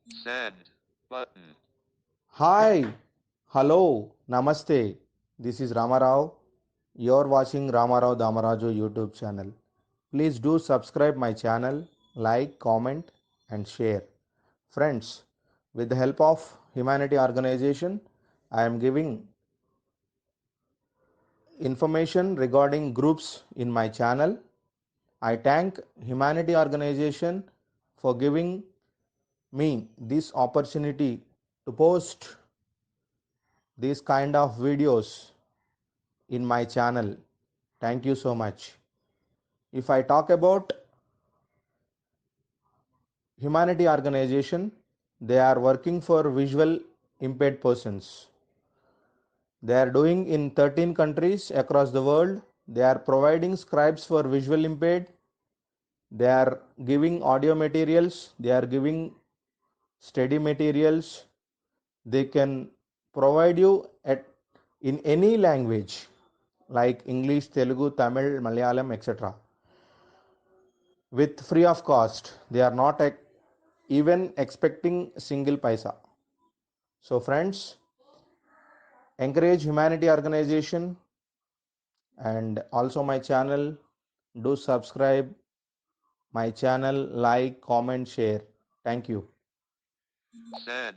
Send button. Hi, hello, namaste. This is Ramarao. You're watching Ramarao Damaraju YouTube channel. Please do subscribe my channel, like, comment, and share. Friends, with the help of Humanity Organization, I am giving information regarding groups in my channel. I thank Humanity Organization for giving me this opportunity to post these kind of videos in my channel. Thank you so much. If I talk about Humanity Organization, they are working for visual impaired persons. They are doing in 13 countries across the world. They are providing scribes for visual impaired. They are giving audio materials. They are giving study materials. They can provide you at in any language like English, Telugu, Tamil, Malayalam, etc. with free of cost. They are not even expecting single paisa. So friends, encourage Humanity Organization and also my channel. Do subscribe my channel, like, comment, share. Thank you. Send.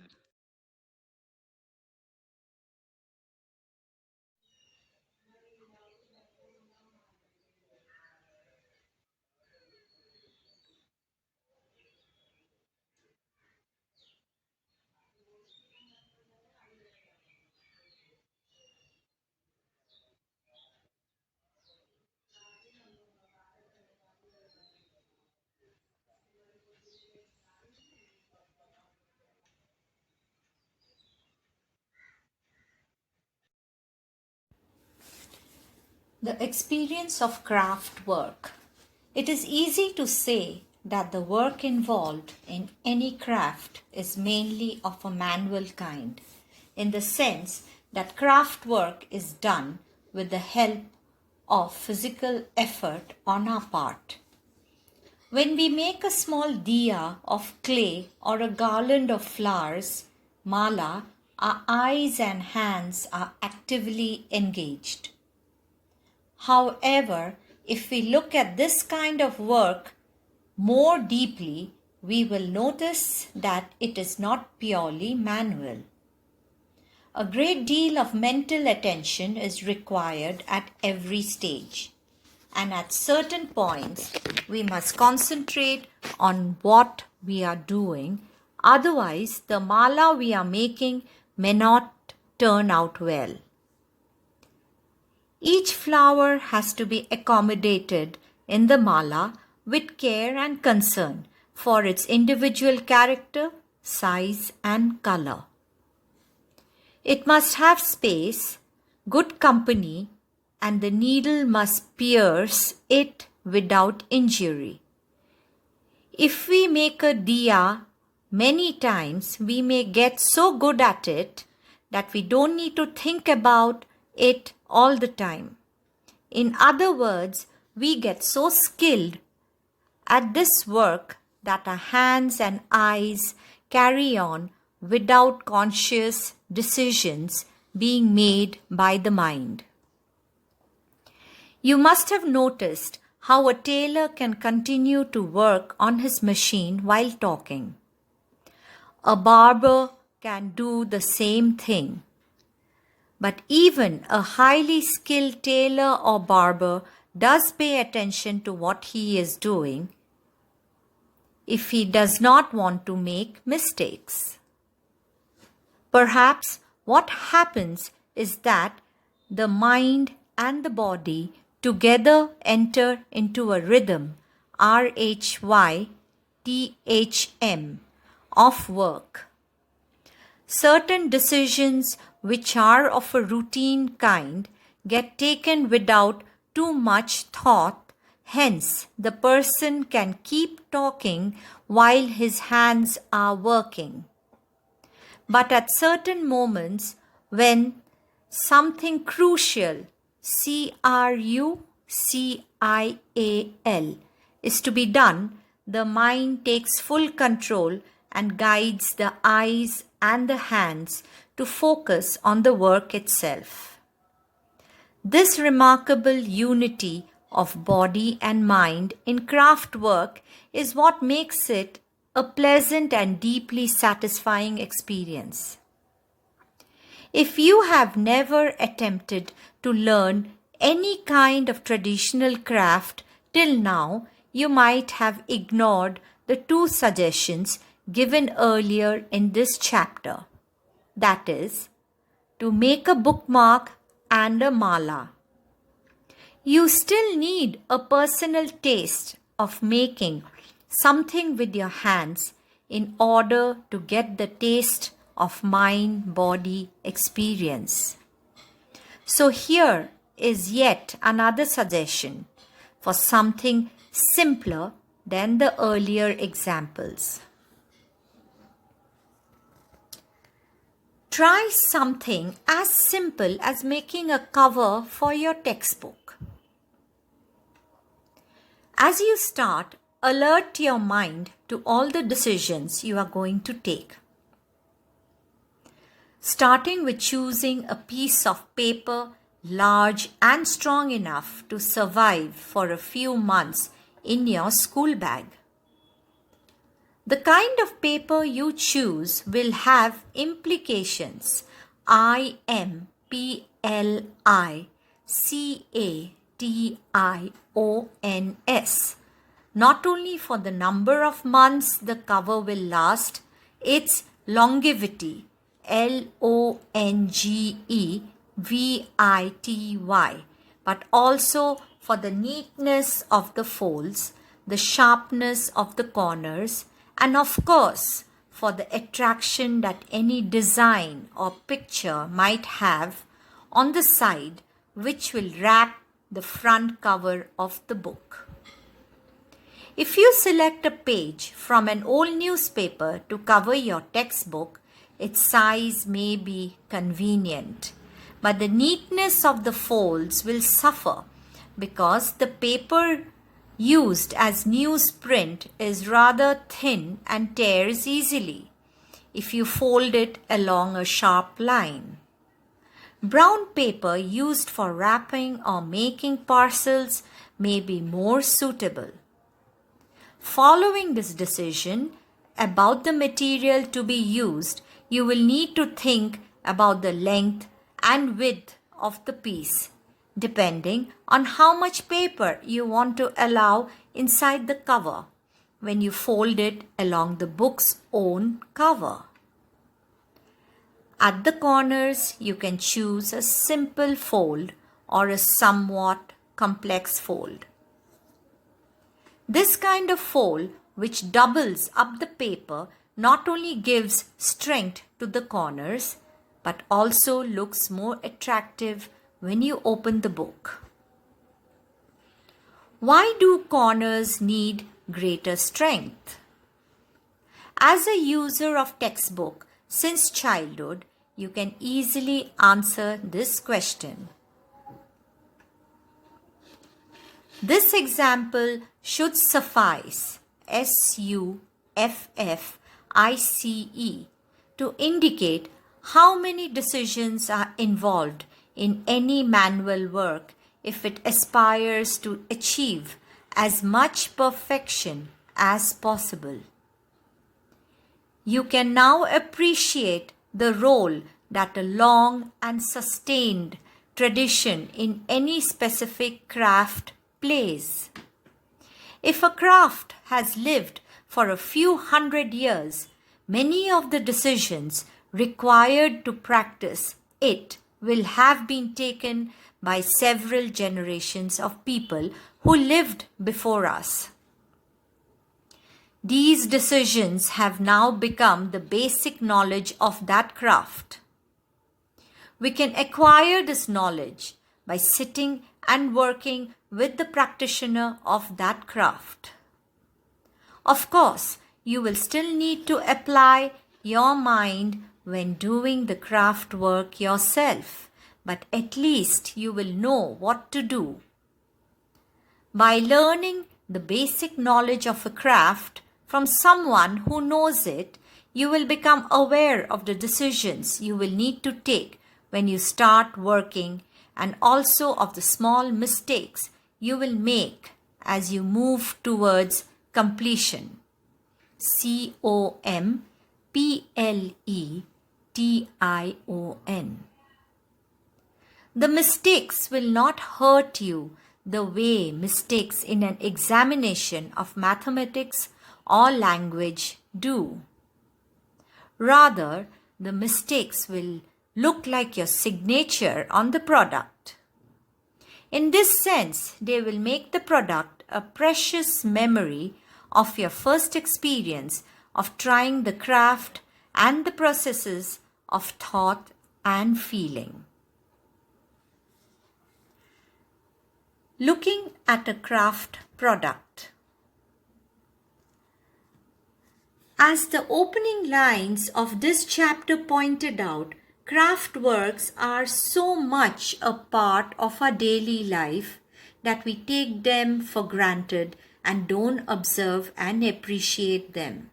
The experience of craft work. It is easy to say that the work involved in any craft is mainly of a manual kind, in the sense that craft work is done with the help of physical effort on our part. When we make a small diya of clay or a garland of flowers, mala, our eyes and hands are actively engaged. However, if we look at this kind of work more deeply, we will notice that it is not purely manual. A great deal of mental attention is required at every stage, and at certain points, we must concentrate on what we are doing, otherwise, the mala we are making may not turn out well. Each flower has to be accommodated in the mala with care and concern for its individual character, size, and color. It must have space, good company, and the needle must pierce it without injury. If we make a diya many times, we may get so good at it that we don't need to think about it all the time. In other words, we get so skilled at this work that our hands and eyes carry on without conscious decisions being made by the mind. You must have noticed how a tailor can continue to work on his machine while talking. A barber can do the same thing. But even a highly skilled tailor or barber does pay attention to what he is doing if he does not want to make mistakes. Perhaps what happens is that the mind and the body together enter into a rhythm, RHYTHM, of work. Certain decisions which are of a routine kind get taken without too much thought, hence the person can keep talking while his hands are working. But at certain moments when something crucial, CRUCIAL, is to be done, the mind takes full control and guides the eyes and the hands to focus on the work itself. This remarkable unity of body and mind in craft work is what makes it a pleasant and deeply satisfying experience. If you have never attempted to learn any kind of traditional craft till now, you might have ignored the two suggestions given earlier in this chapter. That is, to make a bookmark and a mala. You still need a personal taste of making something with your hands in order to get the taste of mind-body experience. So here is yet another suggestion for something simpler than the earlier examples. Try something as simple as making a cover for your textbook. As you start, alert your mind to all the decisions you are going to take. Starting with choosing a piece of paper large and strong enough to survive for a few months in your school bag. The kind of paper you choose will have implications. implications. Not only for the number of months the cover will last, its longevity, longevity, but also for the neatness of the folds, the sharpness of the corners, and of course for the attraction that any design or picture might have on the side, which will wrap the front cover of the book. If you select a page from an old newspaper to cover your textbook, its size may be convenient, but the neatness of the folds will suffer because the paper used as newsprint is rather thin and tears easily if you fold it along a sharp line. Brown paper used for wrapping or making parcels may be more suitable. Following this decision about the material to be used, you will need to think about the length and width of the piece, depending on how much paper you want to allow inside the cover when you fold it along the book's own cover. At the corners, you can choose a simple fold or a somewhat complex fold. This kind of fold, which doubles up the paper, not only gives strength to the corners, but also looks more attractive when you open the book. Why do corners need greater strength? As a user of textbook since childhood, you can easily answer this question. This example should suffice, SUFFICE, to indicate how many decisions are involved in any manual work if it aspires to achieve as much perfection as possible. You can now appreciate the role that a long and sustained tradition in any specific craft plays. If a craft has lived for a few hundred years, many of the decisions required to practice it will have been taken by several generations of people who lived before us. These decisions have now become the basic knowledge of that craft. We can acquire this knowledge by sitting and working with the practitioner of that craft. Of course, you will still need to apply your mind when doing the craft work yourself, but at least you will know what to do. By learning the basic knowledge of a craft from someone who knows it, you will become aware of the decisions you will need to take when you start working, and also of the small mistakes you will make as you move towards completion. COMPLETION. The mistakes will not hurt you the way mistakes in an examination of mathematics or language do. Rather, the mistakes will look like your signature on the product. In this sense, they will make the product a precious memory of your first experience of trying the craft and the processes of thought and feeling. Looking at a craft product. As the opening lines of this chapter pointed out, craft works are so much a part of our daily life that we take them for granted and don't observe and appreciate them.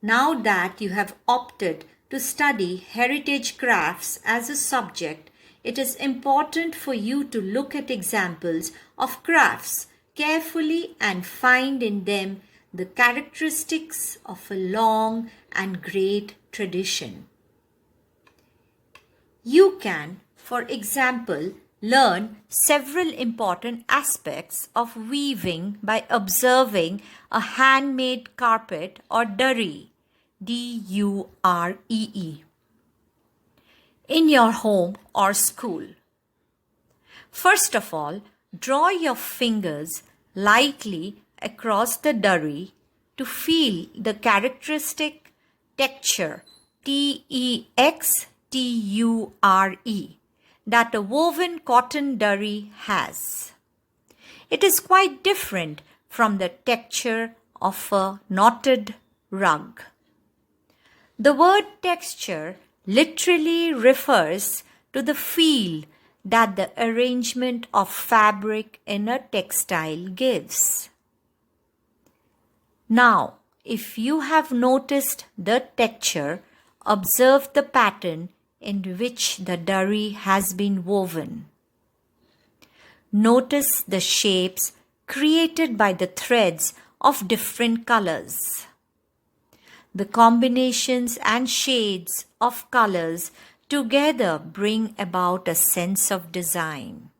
Now that you have opted to study heritage crafts as a subject, it is important for you to look at examples of crafts carefully and find in them the characteristics of a long and great tradition. You can, for example, learn several important aspects of weaving by observing a handmade carpet or duree, Duree, in your home or school. First of all, draw your fingers lightly across the duree to feel the characteristic texture, Texture, that a woven cotton duree has. It is quite different from the texture of a knotted rug. The word texture literally refers to the feel that the arrangement of fabric in a textile gives. Now, if you have noticed the texture, observe the pattern in which the duree has been woven. Notice the shapes created by the threads of different colors. The combinations and shades of colors together bring about a sense of design.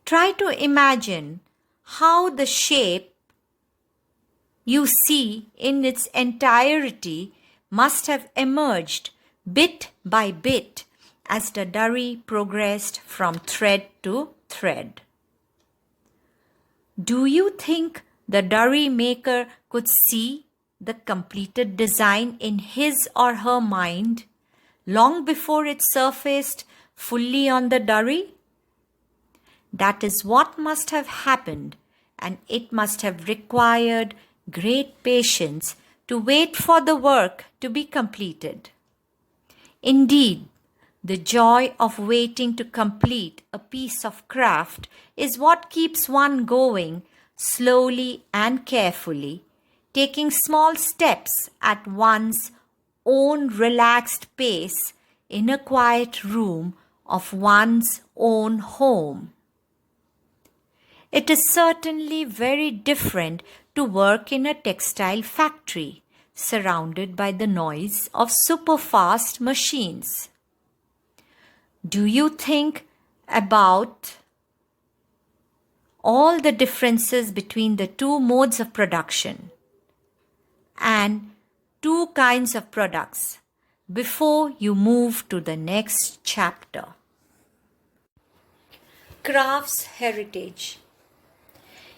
Try to imagine how the shape you see in its entirety must have emerged bit by bit as the duree progressed from thread to thread. Do you think the duree maker could see the completed design in his or her mind long before it surfaced fully on the duree? That is what must have happened, and it must have required great patience to wait for the work to be completed. Indeed, the joy of waiting to complete a piece of craft is what keeps one going slowly and carefully, taking small steps at one's own relaxed pace in a quiet room of one's own home. It is certainly very different to work in a textile factory, surrounded by the noise of super-fast machines. Do you think about all the differences between the two modes of production and two kinds of products before you move to the next chapter? Crafts heritage.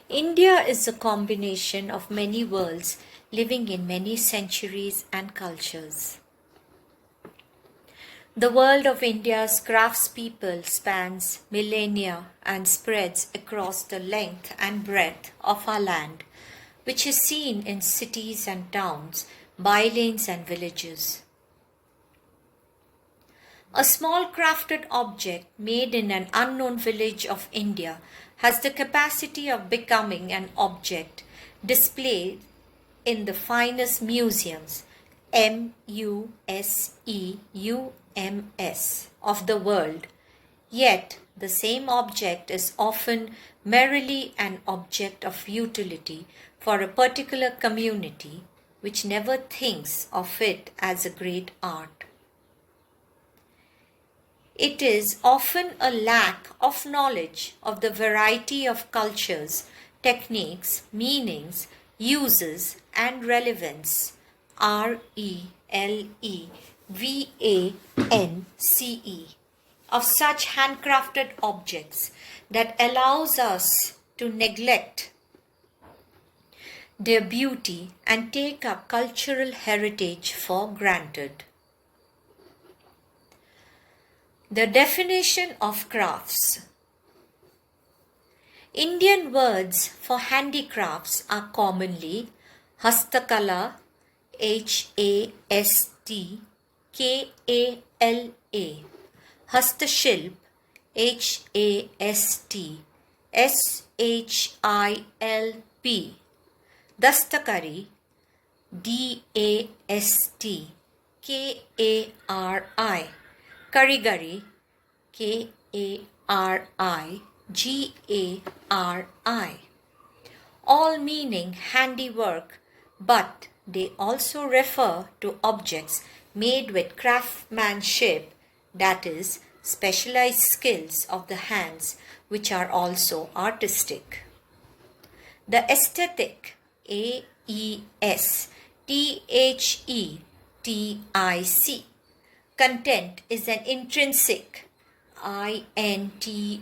India is a combination of many worlds living in many centuries and cultures. The world of India's craftspeople spans millennia and spreads across the length and breadth of our land, which is seen in cities and towns, bylanes and villages. A small crafted object made in an unknown village of India has the capacity of becoming an object displayed in the finest museums, MUSEUMS, of the world. Yet the same object is often merely an object of utility for a particular community which never thinks of it as a great art. It is often a lack of knowledge of the variety of cultures, techniques, meanings, uses, and relevance, RELEVANCE, of such handcrafted objects that allows us to neglect their beauty and take our cultural heritage for granted. The definition of crafts. Indian words for handicrafts are commonly Hastakala, HASTKALA, Hastashilp, HASTSHILP, Dastakari, DASTKARI, Karigari, KARIGARI, all meaning handiwork, but they also refer to objects made with craftsmanship, that is, specialized skills of the hands, which are also artistic. The aesthetic, AESTHETIC, content is an intrinsic, INTRINSIC,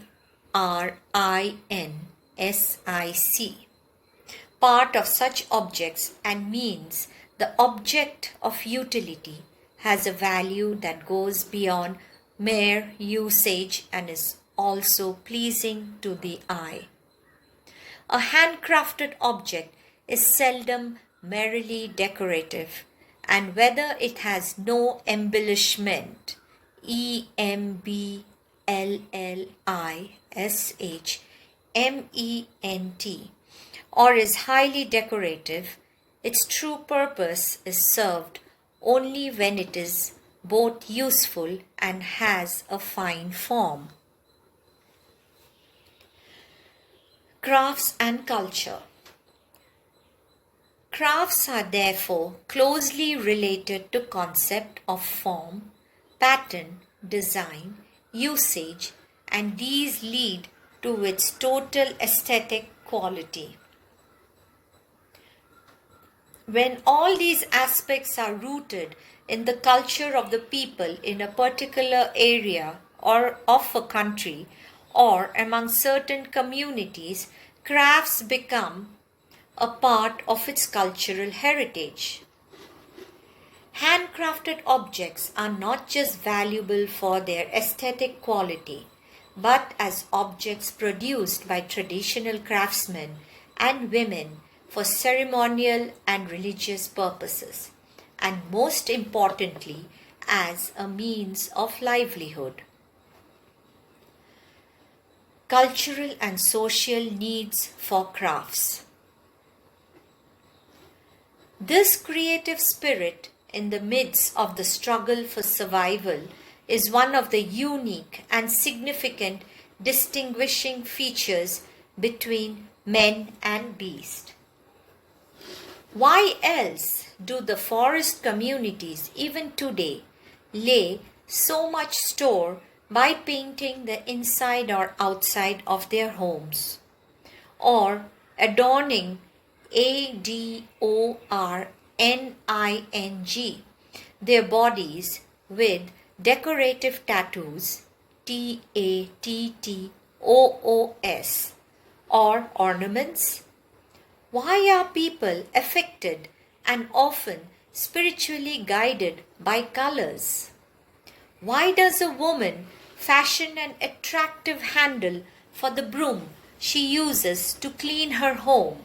part of such objects and means the object of utility has a value that goes beyond mere usage and is also pleasing to the eye. A handcrafted object is seldom merely decorative, and whether it has no embellishment, EMBLLISHMENT, or is highly decorative, its true purpose is served only when it is both useful and has a fine form. Crafts and culture. Crafts are therefore closely related to concept of form, pattern, design, usage, and these lead to its total aesthetic quality. When all these aspects are rooted in the culture of the people in a particular area or of a country or among certain communities, crafts become a part of its cultural heritage. Handcrafted objects are not just valuable for their aesthetic quality, but as objects produced by traditional craftsmen and women for ceremonial and religious purposes, and most importantly, as a means of livelihood. Cultural and social needs for crafts. This creative spirit in the midst of the struggle for survival is one of the unique and significant distinguishing features between men and beast. Why else do the forest communities even today lay so much store by painting the inside or outside of their homes, or adorning ADORNING their bodies with decorative tattoos, TATTOOS, or ornaments? Why are people affected and often spiritually guided by colors? Why does a woman fashion an attractive handle for the broom she uses to clean her home?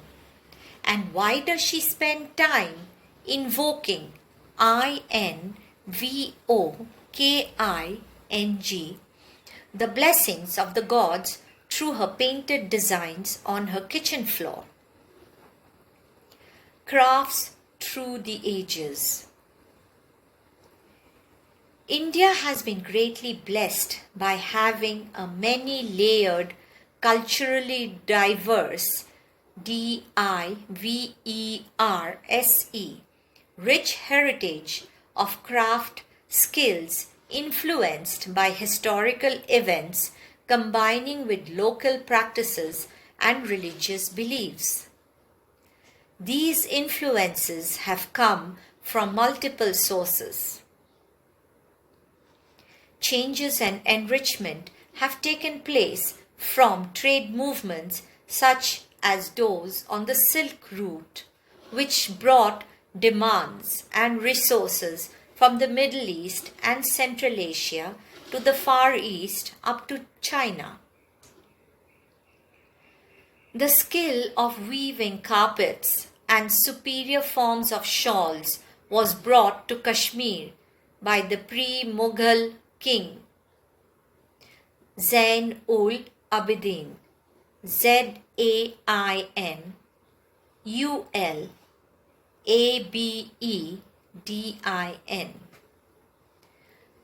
And why does she spend time invoking INVOKING, the blessings of the gods, through her painted designs on her kitchen floor? Crafts through the ages. India has been greatly blessed by having a many-layered, culturally diverse diverse rich heritage of craft skills influenced by historical events combining with local practices and religious beliefs. These influences have come from multiple sources. Changes and enrichment have taken place from trade movements such as those on the Silk Route, which brought demands and resources from the Middle East and Central Asia to the Far East up to China. The skill of weaving carpets and superior forms of shawls was brought to Kashmir by the pre-Mughal king Zain ul Abidin, Zainulabedin.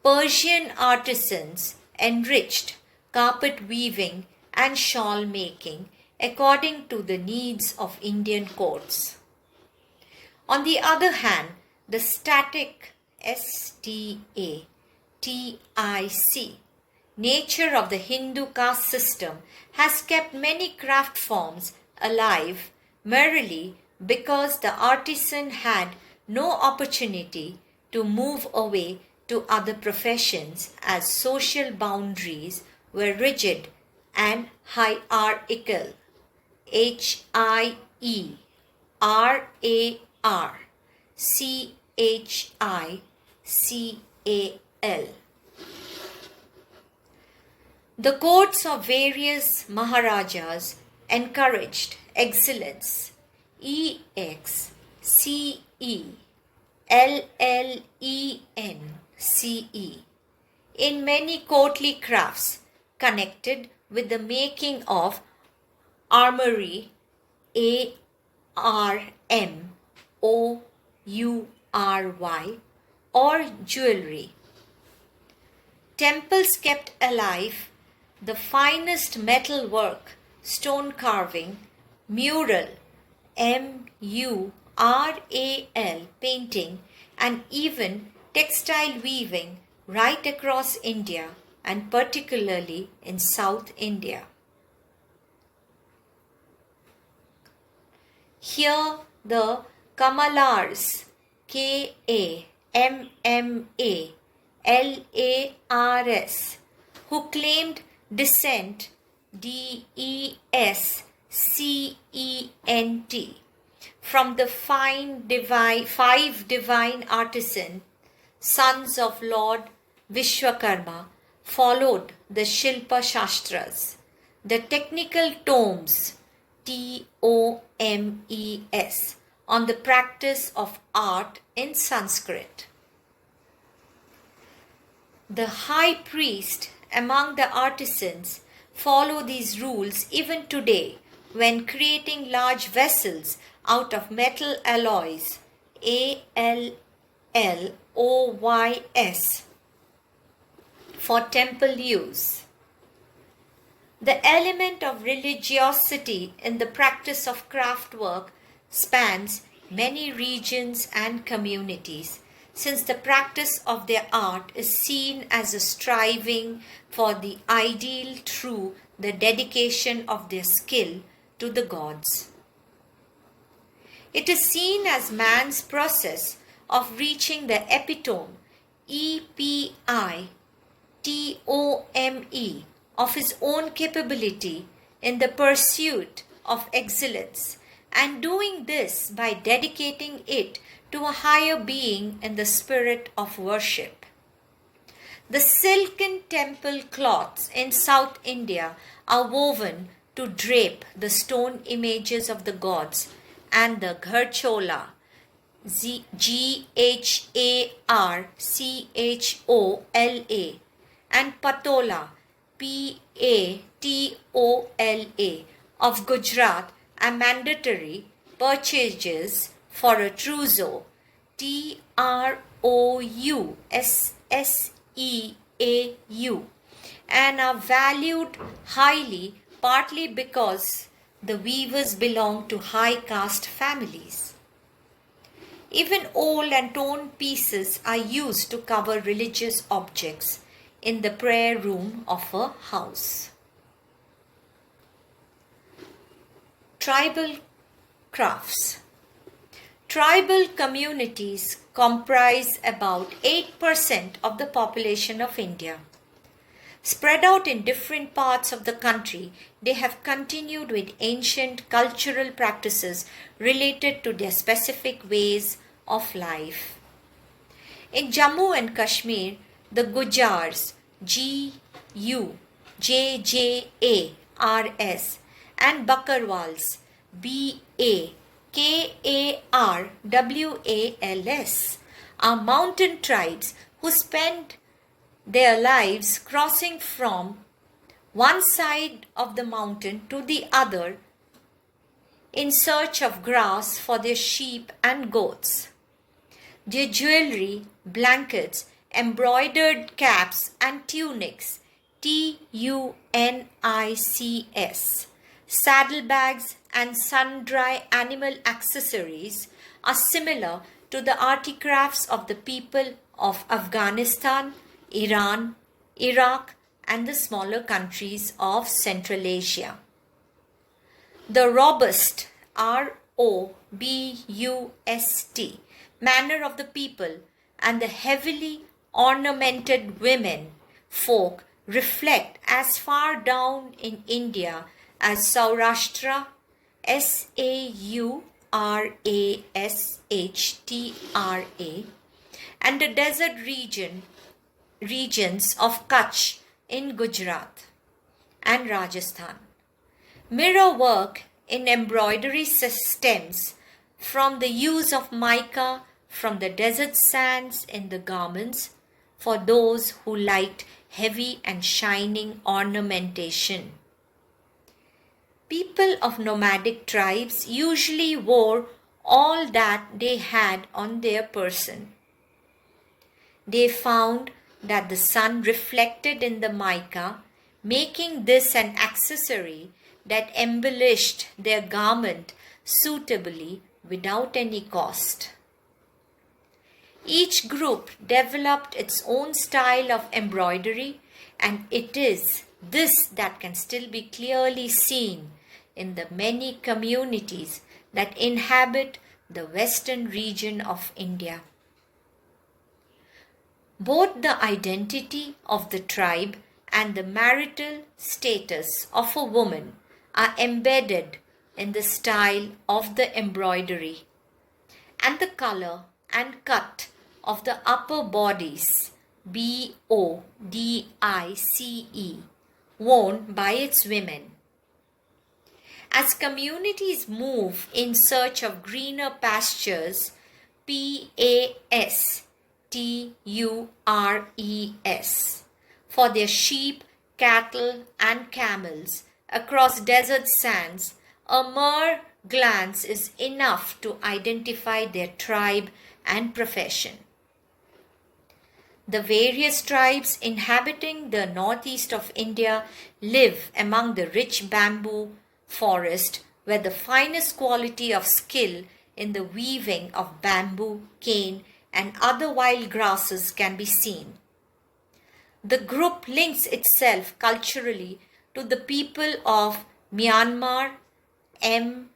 Persian artisans enriched carpet weaving and shawl making according to the needs of Indian courts. On the other hand, the static nature of the Hindu caste system has kept many craft forms alive merely because the artisan had no opportunity to move away to other professions as social boundaries were rigid and hierarchical. HIERARCHICAL. The courts of various Maharajas encouraged excellence, EXCELLENCE, in many courtly crafts connected with the making of armory, ARMOURY, or jewelry. Temples kept alive the finest metal work, stone carving, mural, MURAL painting, and even textile weaving right across India and particularly in South India. Here the Kamalars, KAMMALARS, who claimed descent, DESCENT, from the five divine artisans, sons of Lord Vishwakarma, followed the Shilpa Shastras, the technical tomes, TOMES, on the practice of art in Sanskrit. The high priest among the artisans follow these rules even today when creating large vessels out of metal alloys, ALLOYS, for temple use. The element of religiosity in the practice of craftwork spans many regions and communities, since the practice of their art is seen as a striving for the ideal through the dedication of their skill to the gods. It is seen as man's process of reaching the epitome, EPITOME, of his own capability in the pursuit of excellence, and doing this by dedicating it to a higher being in the spirit of worship. The silken temple cloths in South India are woven to drape the stone images of the gods, and the Gharchola, GHARCHOLA, and Patola, PATOLA, of Gujarat are mandatory purchases for a trousseau, Troussseau, and are valued highly partly because the weavers belong to high caste families. Even old and torn pieces are used to cover religious objects in the prayer room of a house. Tribal crafts. Tribal communities comprise about 8% of the population of India. Spread out in different parts of the country, they have continued with ancient cultural practices related to their specific ways of life. In Jammu and Kashmir, the Gujars, Gujars, and Bakarwals, Bakarwals, are mountain tribes who spend their lives crossing from one side of the mountain to the other in search of grass for their sheep and goats. Their jewelry, blankets, embroidered caps and tunics, TUNICS, saddlebags and sundry animal accessories are similar to the articrafts of the people of Afghanistan, Iran, Iraq, and the smaller countries of Central Asia. The robust, ROBUST, manner of the people and the heavily ornamented women folk reflect as far down in India as Saurashtra, SAURASHTRA, and the desert regions of Kutch in Gujarat and Rajasthan. Mirror work in embroidery stems from the use of mica from the desert sands in the garments for those who liked heavy and shining ornamentation. People of nomadic tribes usually wore all that they had on their person. They found that the sun reflected in the mica, making this an accessory that embellished their garment suitably without any cost. Each group developed its own style of embroidery, and it is this that can still be clearly seen in the many communities that inhabit the western region of India. Both the identity of the tribe and the marital status of a woman are embedded in the style of the embroidery, and the color and cut of the upper bodies, BODICE, worn by its women. As communities move in search of greener pastures, PASTURES, for their sheep, cattle, and camels across desert sands, a mere glance is enough to identify their tribe and profession. The various tribes inhabiting the northeast of India live among the rich bamboo forest where the finest quality of skill in the weaving of bamboo, cane, and other wild grasses can be seen. The group links itself culturally to the people of Myanmar, MYANMAR,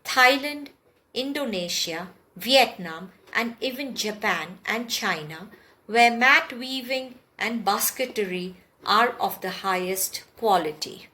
Thailand, Indonesia, Vietnam, and even Japan and China, where mat weaving and basketry are of the highest quality.